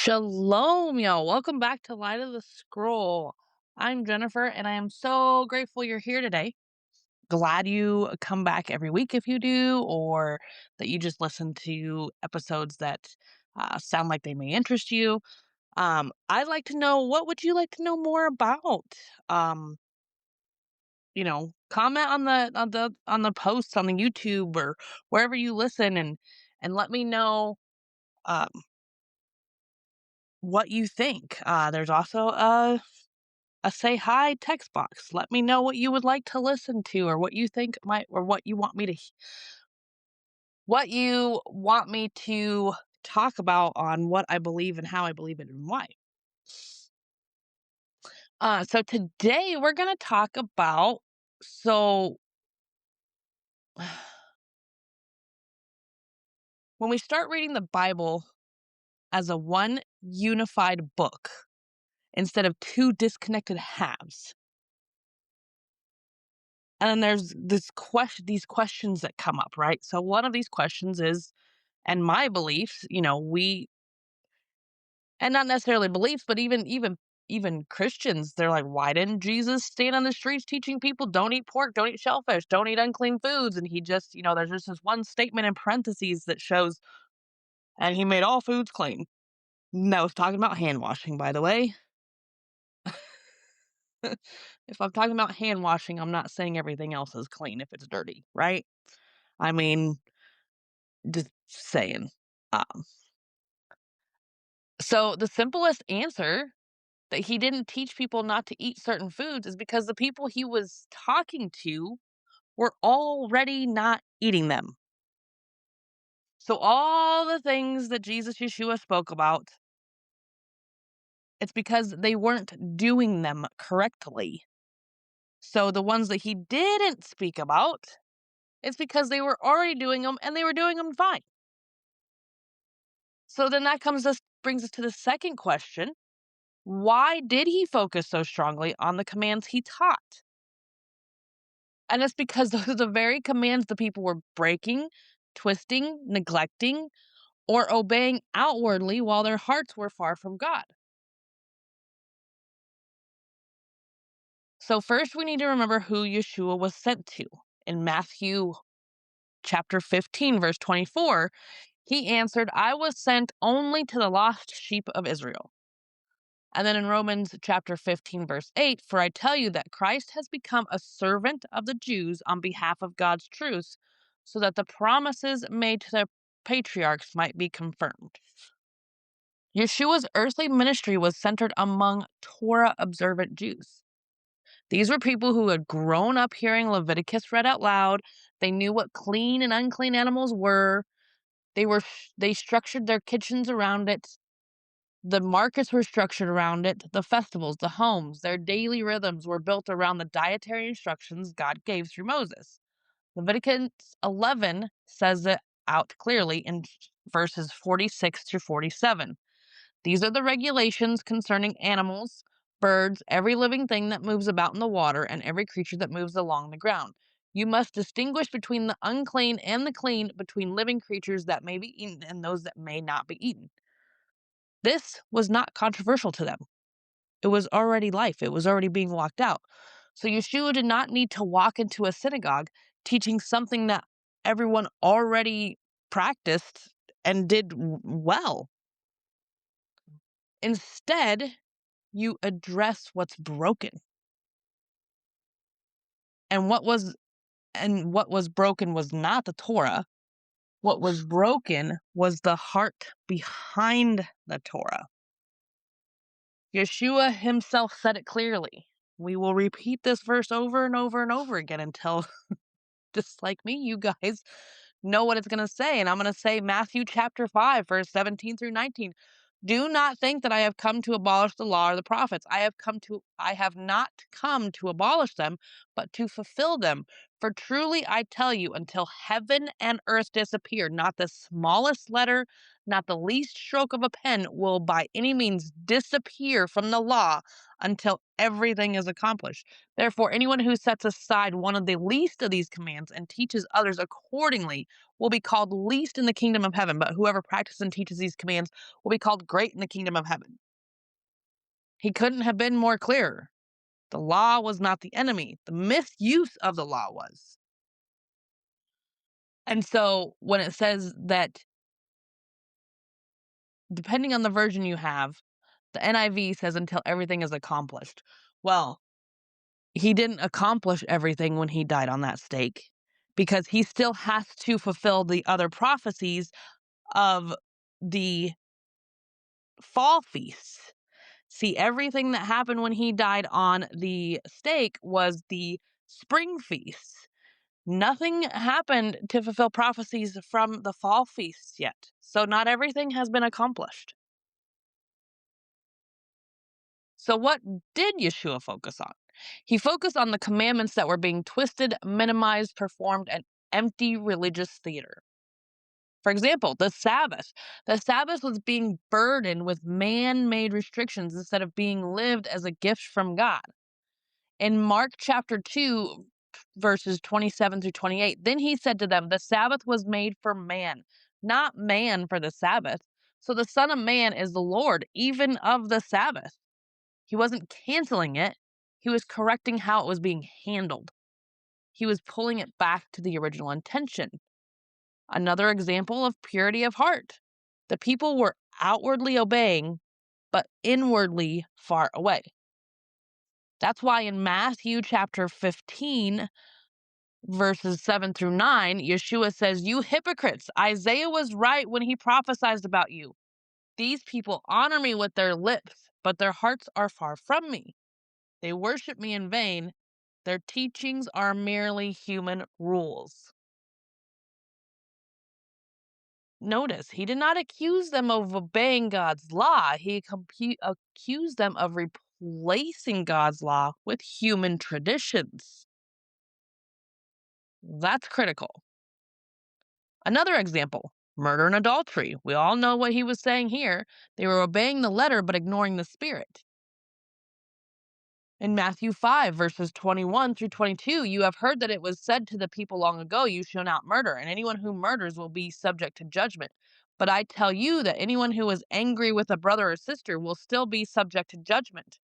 Shalom, y'all. Welcome back to Light of the Scroll. I'm Jennifer, and I am so grateful you're here today. Glad you come back every week if you do, or that you just listen to episodes that sound like they may interest you. I'd like to know, what would you like to know more about? Um, comment on the posts on the YouTube or wherever you listen, and let me know um, what you think. There's also a say hi text box. Let me know what you would like to listen to, or what you think might, or what you want me to talk about on what I believe and how I believe it and why. So today we're going to talk about, so when we start reading the Bible as a one unified book instead of two disconnected halves. And then there's these questions that come up, right? So one of these questions is, and my beliefs, and not necessarily beliefs, but even Christians, they're like, why didn't Jesus stand on the streets teaching people, don't eat pork, don't eat shellfish, don't eat unclean foods? And he just, there's just this one statement in parentheses that shows, and he made all foods clean. No, it's talking about hand washing, by the way. If I'm talking about hand washing, I'm not saying everything else is clean if it's dirty, right? I mean, just saying. Um, so the simplest answer that he didn't teach people not to eat certain foods is because the people he was talking to were already not eating them. So all the things that Yeshua spoke about, it's because they weren't doing them correctly. So the ones that he didn't speak about, it's because they were already doing them and they were doing them fine. So then brings us to the second question. Why did he focus so strongly on the commands he taught? And it's because those are the very commands the people were breaking, twisting, neglecting, or obeying outwardly while their hearts were far from God. So first we need to remember who Yeshua was sent to. In Matthew chapter 15, verse 24, he answered, I was sent only to the lost sheep of Israel. And then in Romans chapter 15, verse 8, for I tell you that Christ has become a servant of the Jews on behalf of God's truth, so that the promises made to the patriarchs might be confirmed. Yeshua's earthly ministry was centered among Torah-observant Jews. These were people who had grown up hearing Leviticus read out loud. They knew what clean and unclean animals were. They structured their kitchens around it. The markets were structured around it. The festivals, the homes, their daily rhythms were built around the dietary instructions God gave through Moses. Leviticus 11 says it out clearly in verses 46 to 47. These are the regulations concerning animals, birds, every living thing that moves about in the water, and every creature that moves along the ground. You must distinguish between the unclean and the clean, between living creatures that may be eaten and those that may not be eaten. This was not controversial to them. It was already life. It was already being walked out. So Yeshua did not need to walk into a synagogue teaching something that everyone already practiced and did well. Instead, you address what's broken. And what was broken was not the Torah. What was broken was the heart behind the Torah. Yeshua himself said it clearly. We will repeat this verse over and over and over again until, just like me, you guys know what it's going to say. And I'm going to say Matthew chapter 5, verse 17 through 19. Do not think that I have come to abolish the law or the prophets. I have not come to abolish them, but to fulfill them. For truly I tell you, until heaven and earth disappear, not the smallest letter, not the least stroke of a pen will by any means disappear from the law until everything is accomplished. Therefore, anyone who sets aside one of the least of these commands and teaches others accordingly will be called least in the kingdom of heaven. But whoever practices and teaches these commands will be called great in the kingdom of heaven. He couldn't have been more clear. The law was not the enemy. The misuse of the law was. And so when it says that, depending on the version you have, the NIV says until everything is accomplished. Well, he didn't accomplish everything when he died on that stake, because he still has to fulfill the other prophecies of the fall feasts. See, everything that happened when he died on the stake was the spring feasts. Nothing happened to fulfill prophecies from the fall feasts yet. So not everything has been accomplished. So what did Yeshua focus on? He focused on the commandments that were being twisted, minimized, performed, and empty religious theater. For example, the Sabbath. The Sabbath was being burdened with man-made restrictions instead of being lived as a gift from God. In Mark chapter 2, verses 27 through 28, then he said to them, the Sabbath was made for man, not man for the Sabbath. So the Son of Man is the Lord, even of the Sabbath. He wasn't canceling it. He was correcting how it was being handled. He was pulling it back to the original intention. Another example of purity of heart. The people were outwardly obeying, but inwardly far away. That's why in Matthew chapter 15, verses 7 through 9, Yeshua says, you hypocrites, Isaiah was right when he prophesied about you. These people honor me with their lips, but their hearts are far from me. They worship me in vain. Their teachings are merely human rules. Notice, he did not accuse them of obeying God's law. He accused them of replacing God's law with human traditions. That's critical. Another example, murder and adultery. We all know what he was saying here. They were obeying the letter but ignoring the spirit. In Matthew 5, verses 21 through 22, you have heard that it was said to the people long ago, you shall not murder, and anyone who murders will be subject to judgment. But I tell you that anyone who is angry with a brother or sister will still be subject to judgment.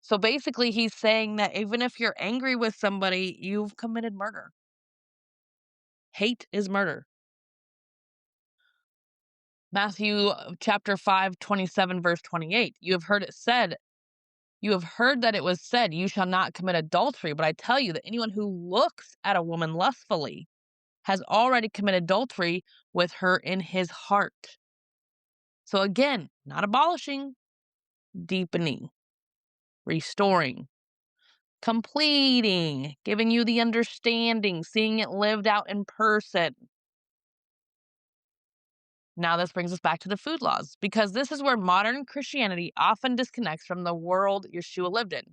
So basically, he's saying that even if you're angry with somebody, you've committed murder. Hate is murder. Matthew chapter 5, 27, verse 28. You have heard that it was said, you shall not commit adultery. But I tell you that anyone who looks at a woman lustfully has already committed adultery with her in his heart. So again, not abolishing, deepening, restoring, completing, giving you the understanding, seeing it lived out in person. Now this brings us back to the food laws, because this is where modern Christianity often disconnects from the world Yeshua lived in.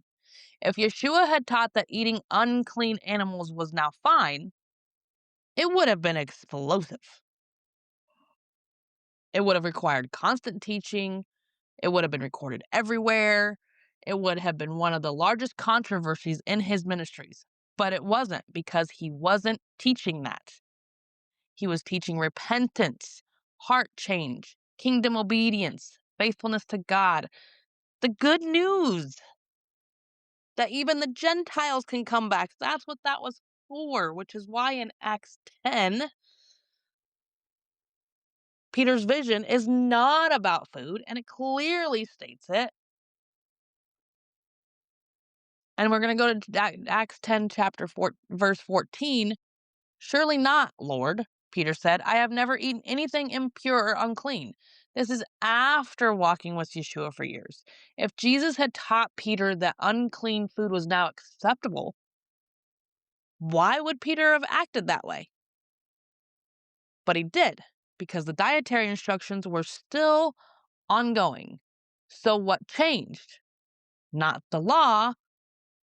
If Yeshua had taught that eating unclean animals was now fine, it would have been explosive. It would have required constant teaching. It would have been recorded everywhere. It would have been one of the largest controversies in his ministries. But it wasn't, because he wasn't teaching that. He was teaching repentance, heart change, kingdom obedience, faithfulness to God. The good news that even the Gentiles can come back. That's what that was for, which is why in Acts 10, Peter's vision is not about food, and it clearly states it. And we're going to go to Acts 10, chapter 4, verse 14. Surely not, Lord, Peter said. I have never eaten anything impure or unclean. This is after walking with Yeshua for years. If Jesus had taught Peter that unclean food was now acceptable, why would Peter have acted that way? But he did, because the dietary instructions were still ongoing. So what changed? Not the law,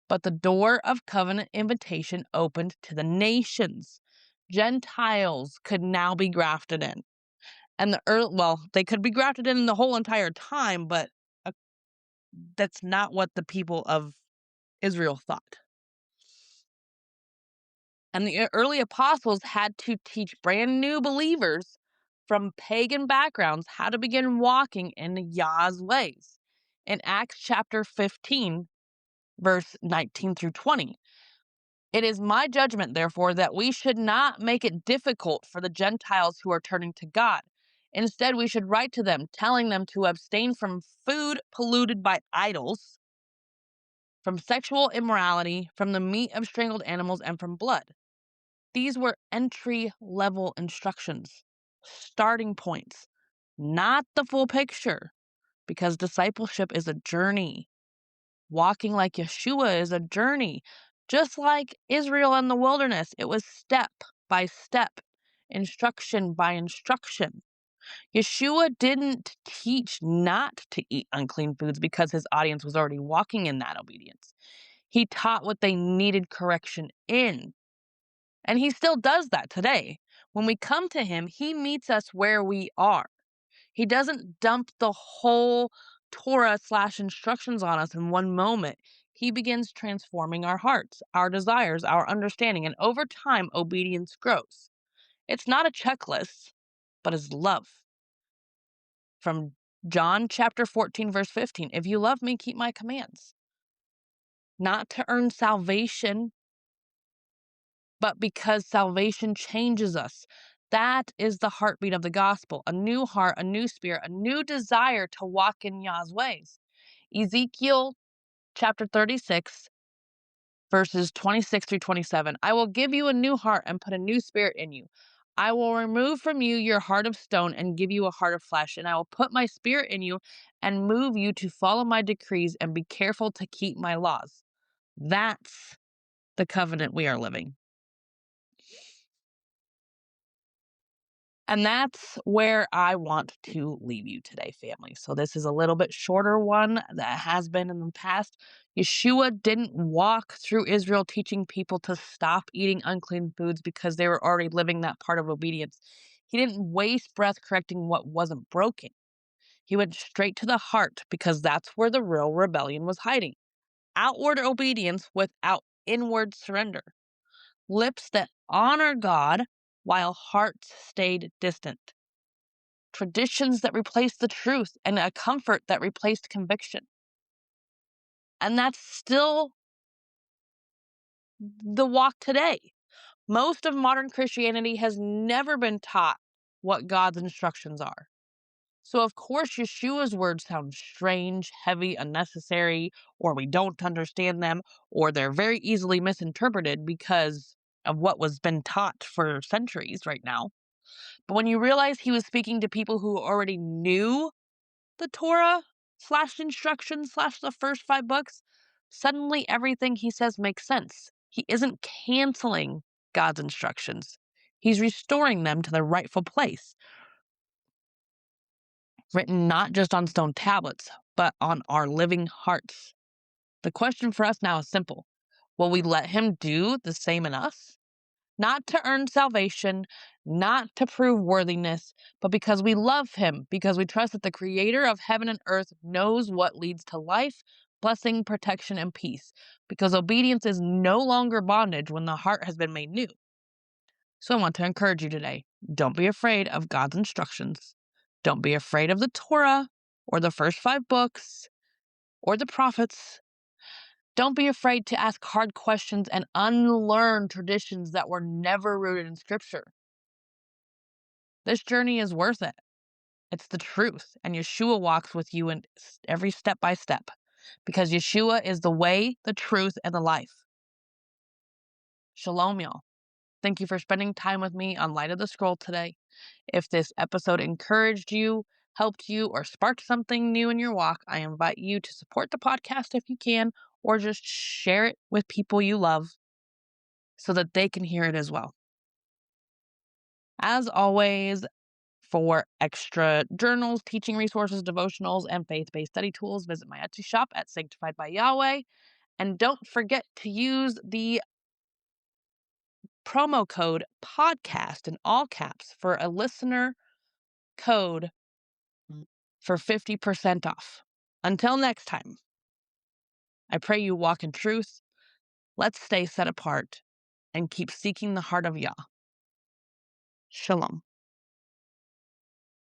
But the door of covenant invitation opened to the nations. Gentiles could now be grafted in. And they could be grafted in the whole entire time, but that's not what the people of Israel thought. And the early apostles had to teach brand new believers from pagan backgrounds how to begin walking in Yah's ways. In Acts chapter 15, verse 19 through 20, it is my judgment, therefore, that we should not make it difficult for the Gentiles who are turning to God. Instead, we should write to them, telling them to abstain from food polluted by idols, from sexual immorality, from the meat of strangled animals, and from blood. These were entry-level instructions, starting points, not the full picture, because discipleship is a journey. Walking like Yeshua is a journey. Just like Israel in the wilderness, it was step by step, instruction by instruction. Yeshua didn't teach not to eat unclean foods because his audience was already walking in that obedience. He taught what they needed correction in. And he still does that today. When we come to him, he meets us where we are. He doesn't dump the whole Torah/instructions on us in one moment. He begins transforming our hearts, our desires, our understanding, and over time, obedience grows. It's not a checklist, but it's love. From John chapter 14, verse 15, if you love me, keep my commands. Not to earn salvation, but because salvation changes us. That is the heartbeat of the gospel. A new heart, a new spirit, a new desire to walk in Yah's ways. Ezekiel chapter 36, verses 26 through 27. I will give you a new heart and put a new spirit in you. I will remove from you your heart of stone and give you a heart of flesh, and I will put my spirit in you and move you to follow my decrees and be careful to keep my laws. That's the covenant we are living. And that's where I want to leave you today, family. So this is a little bit shorter one that has been in the past. Yeshua didn't walk through Israel teaching people to stop eating unclean foods because they were already living that part of obedience. He didn't waste breath correcting what wasn't broken. He went straight to the heart because that's where the real rebellion was hiding. Outward obedience without inward surrender. Lips that honor God while hearts stayed distant. Traditions that replaced the truth and a comfort that replaced conviction. And that's still the walk today. Most of modern Christianity has never been taught what God's instructions are. So of course Yeshua's words sound strange, heavy, unnecessary, or we don't understand them, or they're very easily misinterpreted because of what was been taught for centuries right now. But when you realize he was speaking to people who already knew the Torah/instructions/ the first 5 books, suddenly everything he says makes sense. He isn't canceling God's instructions. He's restoring them to their rightful place. Written not just on stone tablets, but on our living hearts. The question for us now is simple. Will we let him do the same in us? Not to earn salvation, not to prove worthiness, but because we love him, because we trust that the creator of heaven and earth knows what leads to life, blessing, protection, and peace, because obedience is no longer bondage when the heart has been made new. So I want to encourage you today. Don't be afraid of God's instructions. Don't be afraid of the Torah or the first 5 books or the prophets. Don't be afraid to ask hard questions and unlearn traditions that were never rooted in Scripture. This journey is worth it. It's the truth, and Yeshua walks with you in every step by step, because Yeshua is the way, the truth, and the life. Shalom, y'all. Thank you for spending time with me on Light of the Scroll today. If this episode encouraged you, helped you, or sparked something new in your walk, I invite you to support the podcast if you can, or just share it with people you love so that they can hear it as well. As always, for extra journals, teaching resources, devotionals, and faith-based study tools, visit my Etsy shop at Sanctified by Yahweh. And don't forget to use the promo code podcast in all caps for a listener code for 50% off. Until next time, I pray you walk in truth. Let's stay set apart and keep seeking the heart of Yah. Shalom.